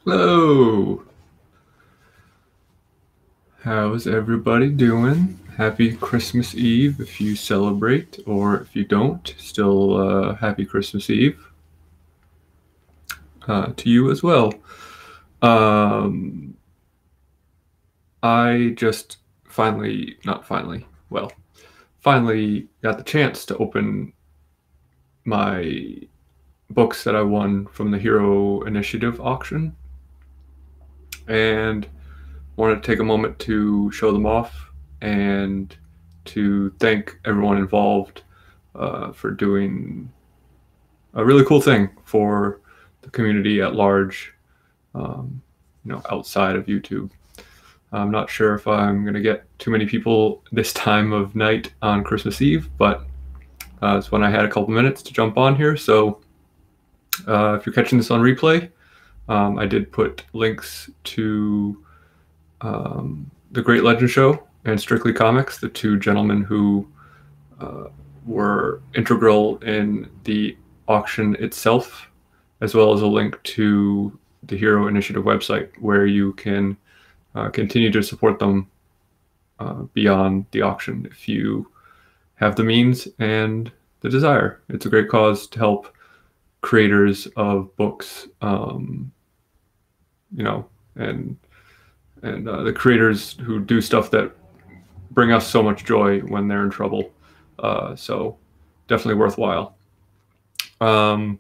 Hello! How's everybody doing? Happy Christmas Eve if you celebrate, or if you don't, still happy Christmas Eve to you as well. I just finally got the chance to open my books that I won from the Hero Initiative auction, and wanted to take a moment to show them off and to thank everyone involved for doing a really cool thing for the community at large, outside of YouTube. I'm not sure if I'm going to get too many people this time of night on Christmas Eve, but it's when I had a couple minutes to jump on here. So if you're catching this on replay, I did put links to The Great Legend Show and Strictly Comics, the two gentlemen who were integral in the auction itself, as well as a link to the Hero Initiative website where you can continue to support them beyond the auction if you have the means and the desire. It's a great cause to help creators of books, and the creators who do stuff that bring us so much joy when they're in trouble. So definitely worthwhile. So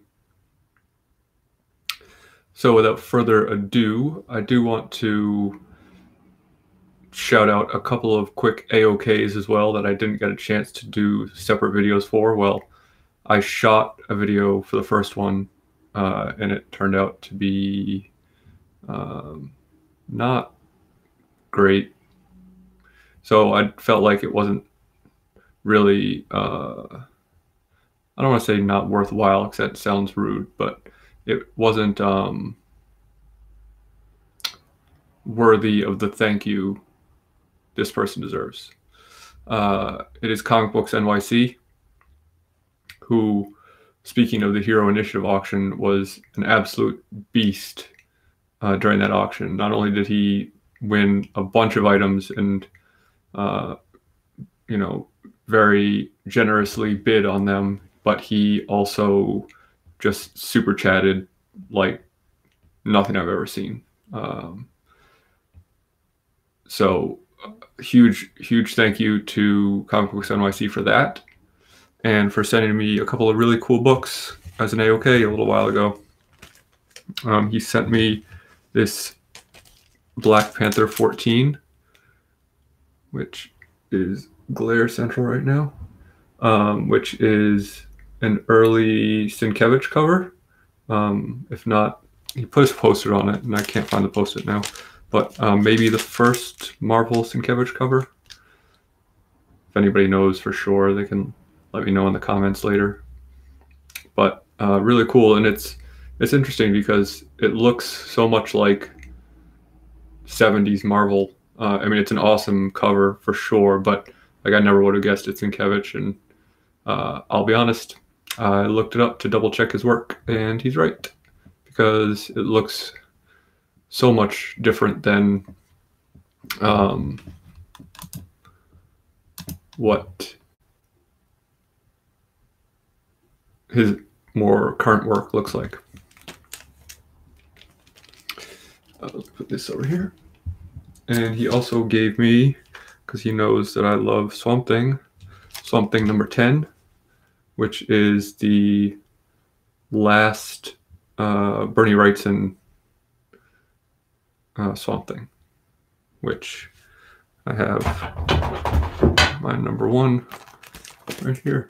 without further ado, I do want to shout out a couple of quick AOKs as well that I didn't get a chance to do separate videos for. Well, I shot a video for the first one, and it turned out to be not great. So I felt like it wasn't really, I don't want to say not worthwhile, because that sounds rude, but it wasn't worthy of the thank you this person deserves. It is Comic Books NYC, who, speaking of the Hero Initiative auction, was an absolute beast during that auction. Not only did he win a bunch of items and very generously bid on them, but he also just super chatted like nothing I've ever seen. So huge thank you to Comic Books NYC for that, and for sending me a couple of really cool books as an AOK a little while ago. He sent me this Black Panther 14, which is glare central right now, which is an early Sienkiewicz cover. If not, he put his poster on it, and I can't find the post-it now, but maybe the first Marvel Sienkiewicz cover. If anybody knows for sure, they can let me know in the comments later. But really cool, and it's interesting because it looks so much like 70s Marvel. I mean, it's an awesome cover for sure, but like I never would have guessed it's Sienkiewicz, and I'll be honest, I looked it up to double check his work, and he's right, because it looks so much different than what his more current work looks like. Let's put this over here. And he also gave me, because he knows that I love Swamp Thing number 10, which is the last Bernie Wrightson Swamp Thing, which I have my number 1 right here.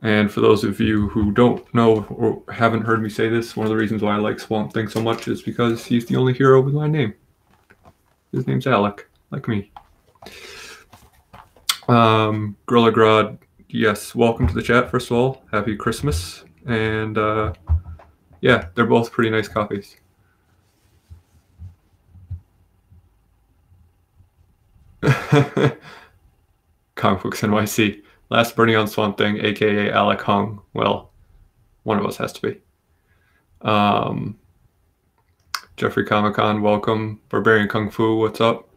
And for those of you who don't know or haven't heard me say this, one of the reasons why I like Swamp Thing so much is because he's the only hero with my name. His name's Alec, like me. Grillogrod, yes, welcome to the chat, first of all. Happy Christmas. And yeah, they're both pretty nice copies. Comic Books NYC. Last Burning on Swamp Thing, aka Alec Hung. Well, One of us has to be. Jeffrey Comic Con, welcome. Barbarian Kung Fu, what's up?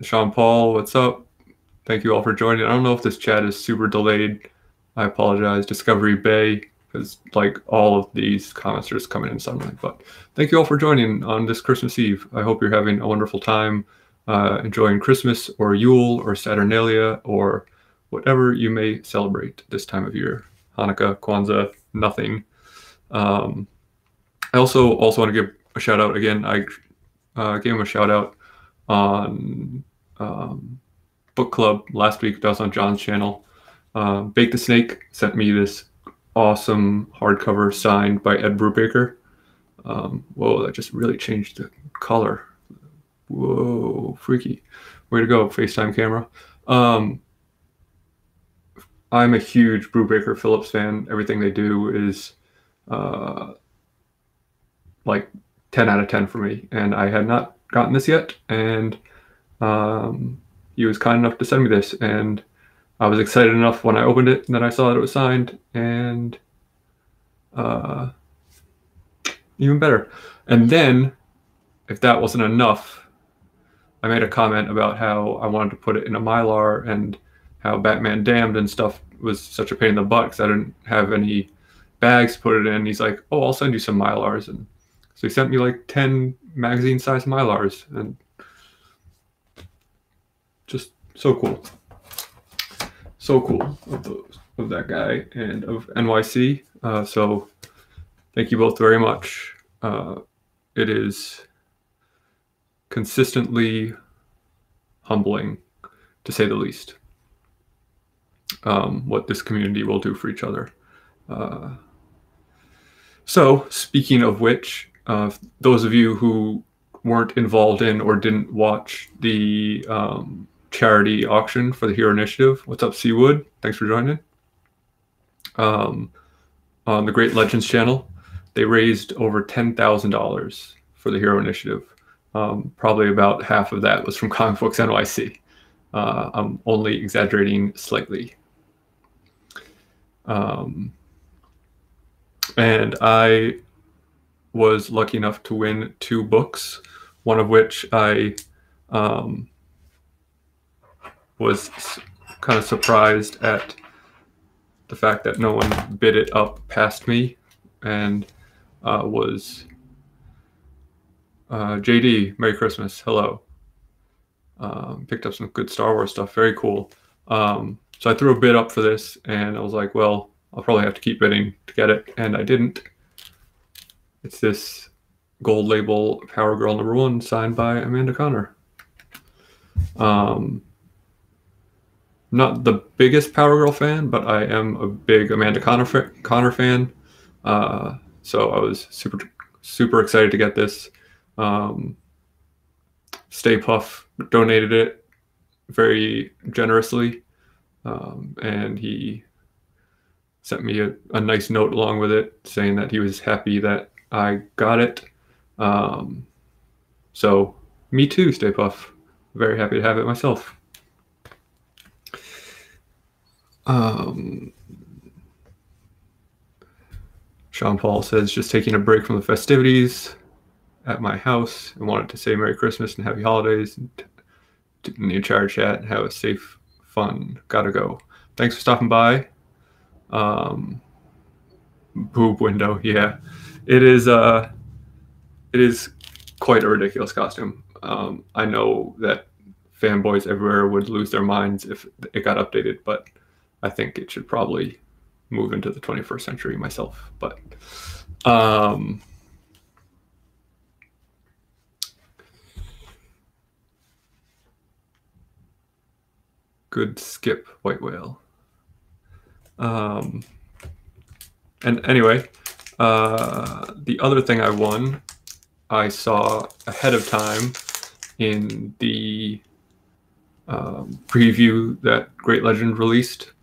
Sean Paul, what's up? Thank you all for joining. I don't know if this chat is super delayed. I apologize. Discovery Bay, because like all of these comments are just coming in suddenly. But thank you all for joining on this Christmas Eve. I hope you're having a wonderful time enjoying Christmas or Yule or Saturnalia or whatever you may celebrate this time of year. Hanukkah, Kwanzaa, nothing. I also want to give a shout out again. I gave him a shout out on book club last week. That was on John's channel. Bake the Snake sent me this awesome hardcover signed by Ed Brubaker. Whoa, that just really changed the color. Whoa, freaky. Way to go, FaceTime camera. I'm a huge Brubaker Phillips fan. Everything they do is like 10 out of 10 for me. And I had not gotten this yet. And he was kind enough to send me this. And I was excited enough when I opened it and then I saw that it was signed. And even better. And then, if that wasn't enough, I made a comment about how I wanted to put it in a Mylar and how Batman Damned and stuff was such a pain in the butt because I didn't have any bags to put it in. He's like, oh, I'll send you some Mylars. And so he sent me like 10 magazine-sized Mylars. And just so cool. So cool of that guy and of NYC. So thank you both very much. It is consistently humbling, to say the least, what this community will do for each other. So, speaking of which, those of you who weren't involved in or didn't watch the charity auction for the Hero Initiative, what's up, Seawood? Thanks for joining. On the Great Legends channel, they raised over $10,000 for the Hero Initiative. Probably about half of that was from Comic Books NYC. I'm only exaggerating slightly. And I was lucky enough to win 2 books, one of which I was kind of surprised at the fact that no one bid it up past me, and was JD, Merry Christmas, hello. Picked up some good Star Wars stuff, very cool. So I threw a bid up for this, and I was like, well, I'll probably have to keep bidding to get it, and I didn't. It's this gold label Power Girl #1 signed by Amanda Conner. Not the biggest Power Girl fan, but I am a big Amanda Conner fan. So I was super excited to get this. Stay Puff donated it very generously, and he sent me a nice note along with it saying that he was happy that I got it. So me too, Stay Puff. Very happy to have it myself. Sean Paul says, just taking a break from the festivities at my house and wanted to say Merry Christmas and Happy Holidays in the entire chat and have a safe, fun, gotta go. Thanks for stopping by. Boob window, yeah. It is quite a ridiculous costume. I know that fanboys everywhere would lose their minds if it got updated, but I think it should probably move into the 21st century myself. But good skip, White Whale. And anyway, the other thing I won, I saw ahead of time in the preview that Great Legend released,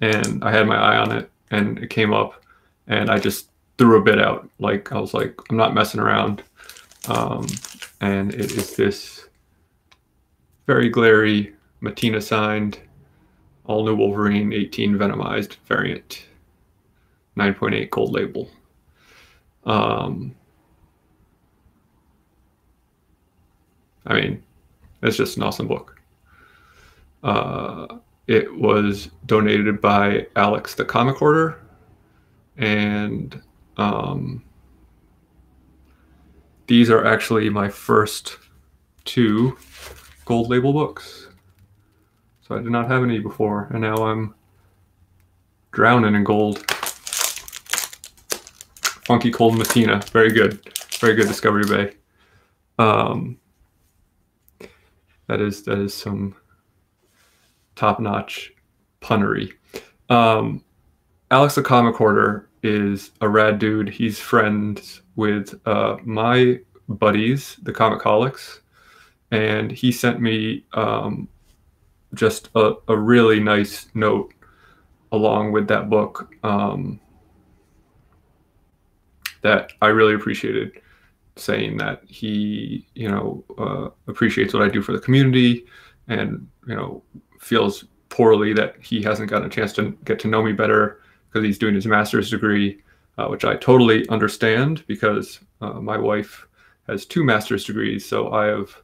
and I had my eye on it, and it came up, and I just threw a bid out. Like, I was like, I'm not messing around. And it is this very glary Matina signed All New Wolverine 18 Venomized variant, 9.8 gold label. I mean, it's just an awesome book. It was donated by Alex the Comic Hoarder, and these are actually my first 2 gold label books. So I did not have any before, and now I'm drowning in gold. Funky Cold Messina, very good Discovery Bay. That is some top-notch punnery. Alex the Comic Hoarder is a rad dude. He's friends with my buddies, the Comicholics, and he sent me just a really nice note along with that book that I really appreciated, saying that he, appreciates what I do for the community, and, feels poorly that he hasn't gotten a chance to get to know me better because he's doing his master's degree, which I totally understand, because my wife has 2 master's degrees. So I have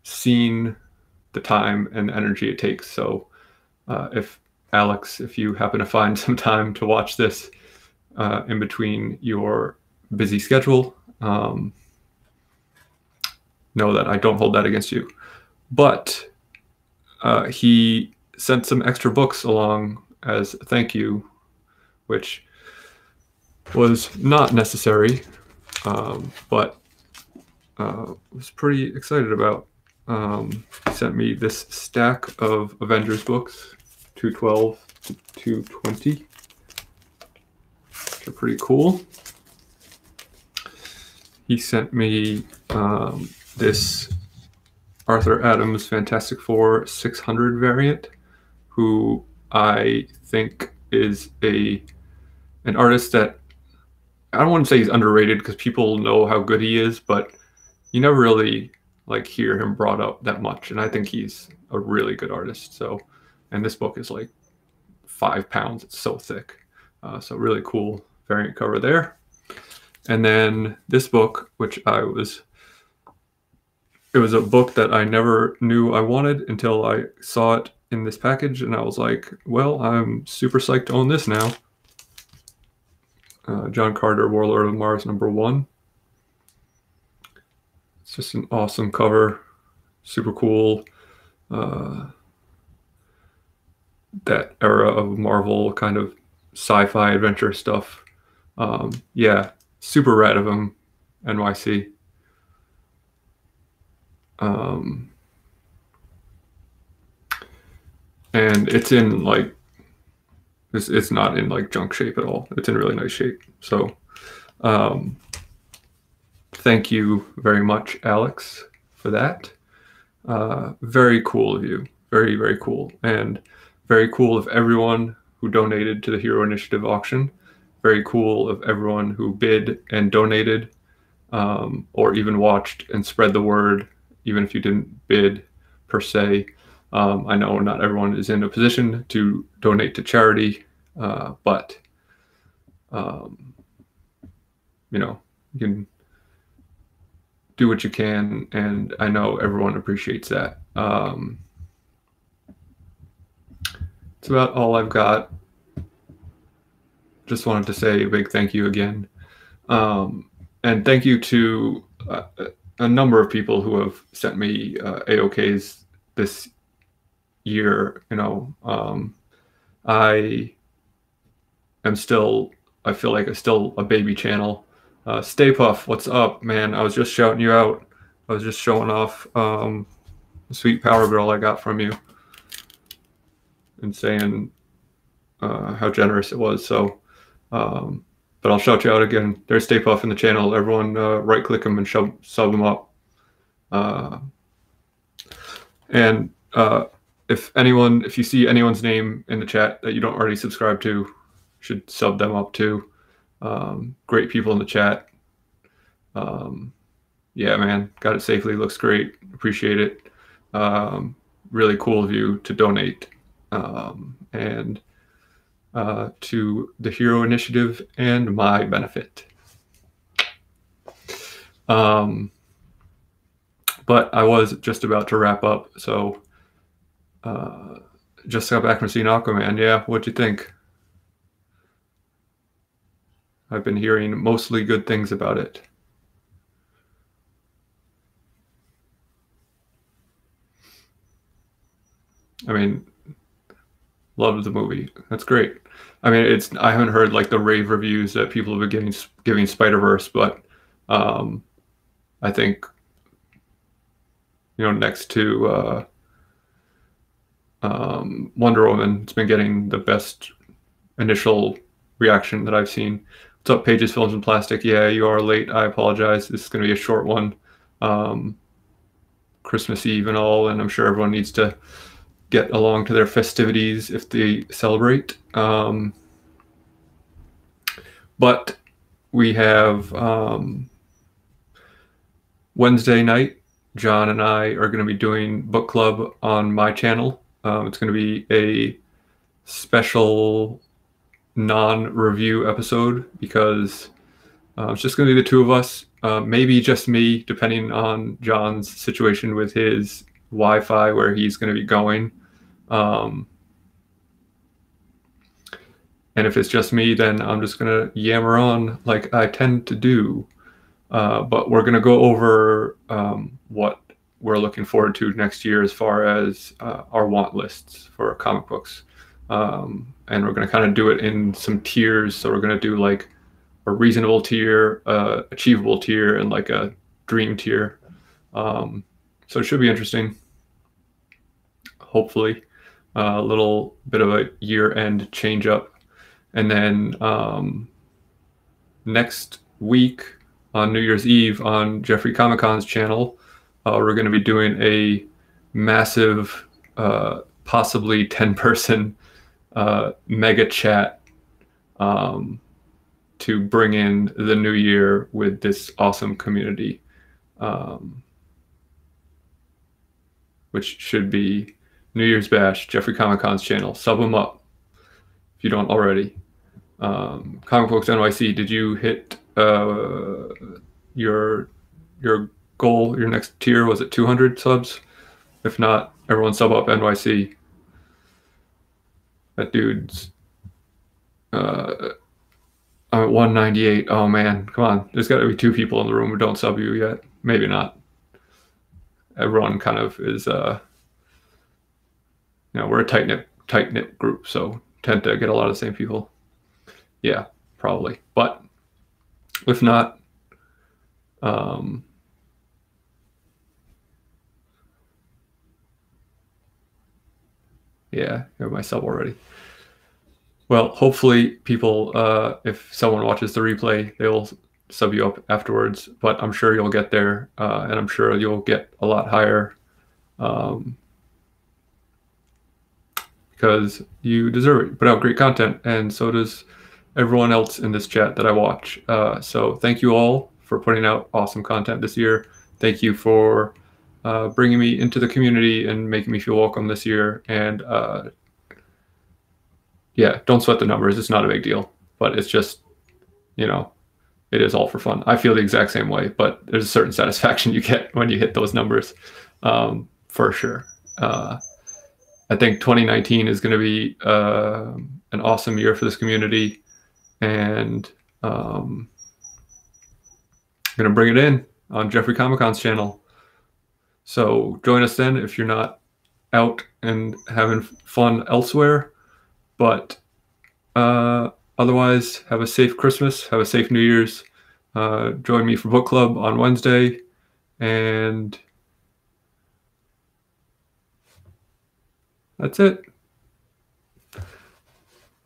seen the time and the energy it takes. So if Alex, if you happen to find some time to watch this in between your busy schedule, know that I don't hold that against you. But he sent some extra books along as a thank you, which was not necessary, but was pretty excited about. He sent me this stack of Avengers books, 212 to 220, which are pretty cool. He sent me this Arthur Adams Fantastic Four 600 variant, who I think is an artist that, I don't want to say he's underrated because people know how good he is, but you never really hear him brought up that much, and I think he's a really good artist. So, and this book is like 5 pounds. It's so thick. So really cool variant cover there. And then this book, which it was a book that I never knew I wanted until I saw it in this package, and I was like, well, I'm super psyched to own this now. John Carter, Warlord of Mars #1. It's just an awesome cover, super cool. That era of Marvel kind of sci-fi adventure stuff. Yeah, super rad of him, NYC. And it's in it's not in junk shape at all. It's in really nice shape. So thank you very much, Alex, for that. Very cool of you. Very, very cool. And very cool of everyone who donated to the Hero Initiative auction. Very cool of everyone who bid and donated, or even watched and spread the word, even if you didn't bid per se. I know not everyone is in a position to donate to charity, but you can do what you can, and I know everyone appreciates that. It's about all I've got. Just wanted to say a big thank you again, and thank you to a number of people who have sent me AOKs this year. I feel like I'm still a baby channel. Stay Puff, what's up, man? I was just shouting you out. I was just showing off the sweet Power Girl I got from you, and saying how generous it was. So, but I'll shout you out again. There's Stay Puff in the channel. Everyone right-click them and sub them up. And if you see anyone's name in the chat that you don't already subscribe to, you should sub them up too. Great people in the chat. Yeah, man, got it safely. Looks great. Appreciate it. Really cool of you to donate. and to the Hero Initiative and my benefit. But I was just about to wrap up, so just got back from seeing Aquaman. Yeah, what'd you think? I've been hearing mostly good things about it. I mean, loved the movie. That's great. I mean, I haven't heard like the rave reviews that people have been giving Spider-Verse, but I think, next to Wonder Woman, it's been getting the best initial reaction that I've seen. What's up, Pages, Films, and Plastic? Yeah, you are late. I apologize. This is going to be a short one. Christmas Eve and all, and I'm sure everyone needs to get along to their festivities if they celebrate. But we have Wednesday night, John and I are going to be doing book club on my channel. It's going to be a special non-review episode because it's just going to be the two of us, maybe just me, depending on John's situation with his Wi-Fi, where he's going to be going. And if it's just me, then I'm just going to yammer on like I tend to do. But we're going to go over what we're looking forward to next year as far as our want lists for comic books. And we're going to kind of do it in some tiers. So we're going to do like a reasonable tier, achievable tier, and like a dream tier. So it should be interesting. Hopefully, a little bit of a year-end change up. And then next week on New Year's Eve on Jeffrey Comic-Con's channel, we're going to be doing a massive, possibly 10-person mega chat to bring in the new year with this awesome community, which should be New Year's Bash, Jeffrey Comic-Con's channel. Sub them up if you don't already. Comic Books NYC, did you hit your goal? Your next tier, was it 200 subs? If not, everyone sub up NYC. That dude's I'm at 198. Oh man, come on. There's got to be 2 people in the room who don't sub you yet. Maybe not. Everyone kind of is we're a tight knit group, so tend to get a lot of the same people. Yeah, probably. But if not, yeah, I have my sub already. Well, hopefully people, if someone watches the replay, they'll sub you up afterwards, but I'm sure you'll get there, and I'm sure you'll get a lot higher, because you deserve it. You put out great content, and so does everyone else in this chat that I watch. So thank you all for putting out awesome content this year. Thank you for bringing me into the community and making me feel welcome this year. And yeah, don't sweat the numbers. It's not a big deal, but it's just, it is all for fun. I feel the exact same way, but there's a certain satisfaction you get when you hit those numbers, for sure. I think 2019 is going to be an awesome year for this community, and I'm going to bring it in on Jeffrey Comic-Con's channel. So join us then if you're not out and having fun elsewhere. But otherwise, have a safe Christmas, have a safe New Year's. Join me for book club on Wednesday, and that's it.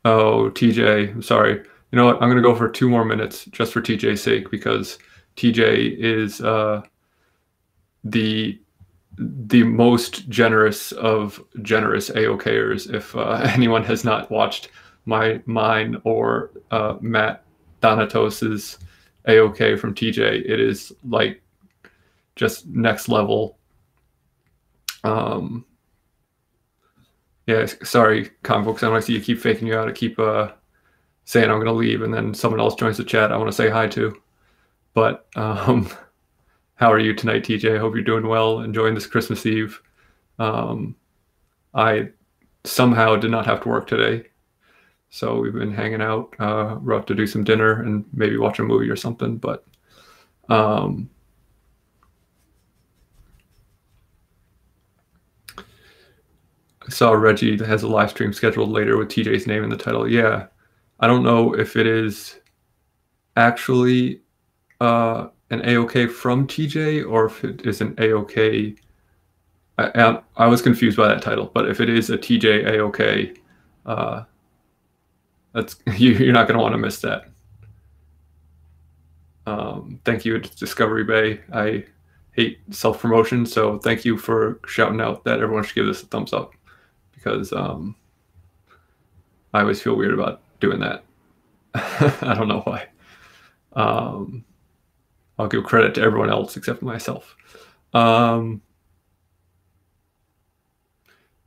Oh, TJ, I'm sorry. You know what? I'm going to go for 2 more minutes just for TJ's sake, because TJ is the most generous of generous AOKers. If anyone has not watched mine or Matt Donatos's AOK from TJ, it is like just next level. Yeah, sorry, Comic Books NYC, you keep faking you out. I keep saying I'm going to leave, and then someone else joins the chat I want to say hi to. But how are you tonight, TJ? I hope you're doing well, enjoying this Christmas Eve. I somehow did not have to work today, so we've been hanging out. We're up to do some dinner and maybe watch a movie or something. But I saw Reggie that has a live stream scheduled later with TJ's name in the title. Yeah, I don't know if it is actually an AOK from TJ or if it is an AOK. I was confused by that title, but if it is a TJ AOK, that's you're not going to want to miss that. Thank you, Discovery Bay. I hate self-promotion, so thank you for shouting out that everyone should give this a thumbs up, because I always feel weird about doing that. I don't know why. I'll give credit to everyone else except myself.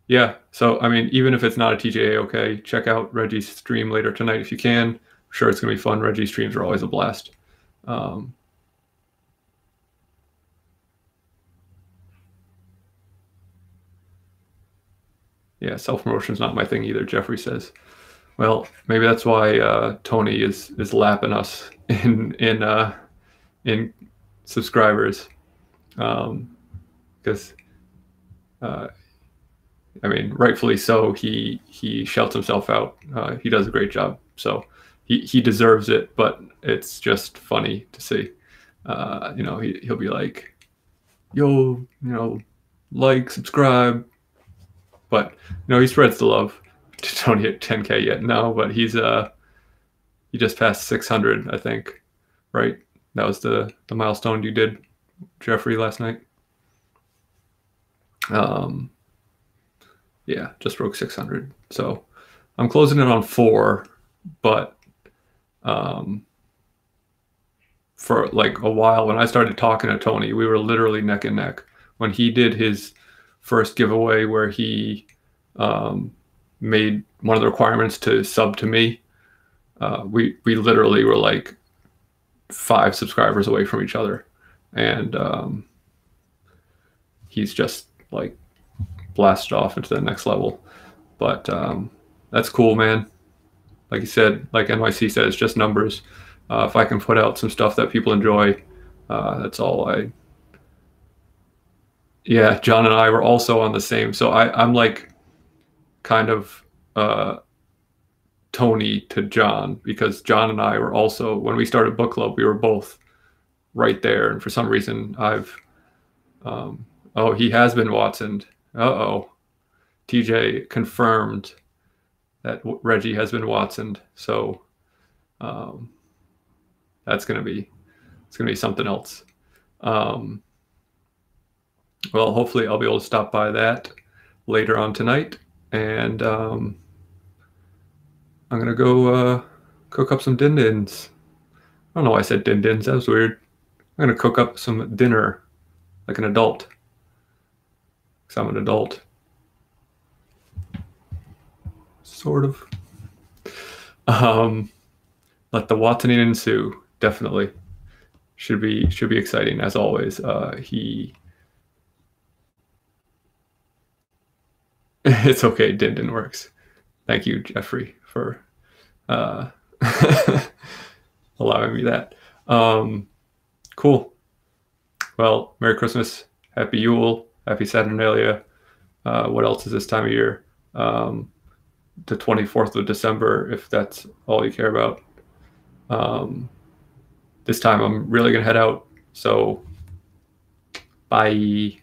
Yeah, so I mean, even if it's not a TJ AOK, check out Reggie's stream later tonight if you can. I'm sure it's going to be fun. Reggie's streams are always a blast. Yeah, self-promotion is not my thing either, Jeffrey says. Well, maybe that's why Tony is lapping us in subscribers, because I mean, rightfully so. He shouts himself out. He does a great job, so he deserves it. But it's just funny to see. You know, he'll be like, "Yo, you know, like, subscribe." But you know, he spreads the love. Don't hit 10K yet, no. But he just passed 600, I think. Right? That was the milestone you did, Jeffrey, last night. Yeah, just broke 600. So I'm closing it on 4, but for like a while, when I started talking to Tony, we were literally neck and neck. When he did his first giveaway where he made one of the requirements to sub to me, we literally were like 5 subscribers away from each other. And he's just like blasted off into the next level. But that's cool, man. Like you said, like NYC said, it's just numbers. If I can put out some stuff that people enjoy, that's all I... Yeah, John and I were also on the same. So I'm like kind of Tony to John, because John and I were also, when we started book club, we were both right there. And for some reason I've... oh, he has been Watsoned. Uh-oh. TJ confirmed that Reggie has been Watsoned. So that's going to be something else. Well, hopefully I'll be able to stop by that later on tonight. And I'm going to go cook up some din-dins. I don't know why I said din-dins. That was weird. I'm going to cook up some dinner like an adult, because I'm an adult. Sort of. Let the Watsoning ensue. Definitely. Should be exciting as always. It's okay, Din works. Thank you, Jeffrey, for allowing me that. Cool. Well, Merry Christmas, Happy Yule, Happy Saturnalia. What else is this time of year? The 24th of December, if that's all you care about. This time I'm really gonna head out, so bye.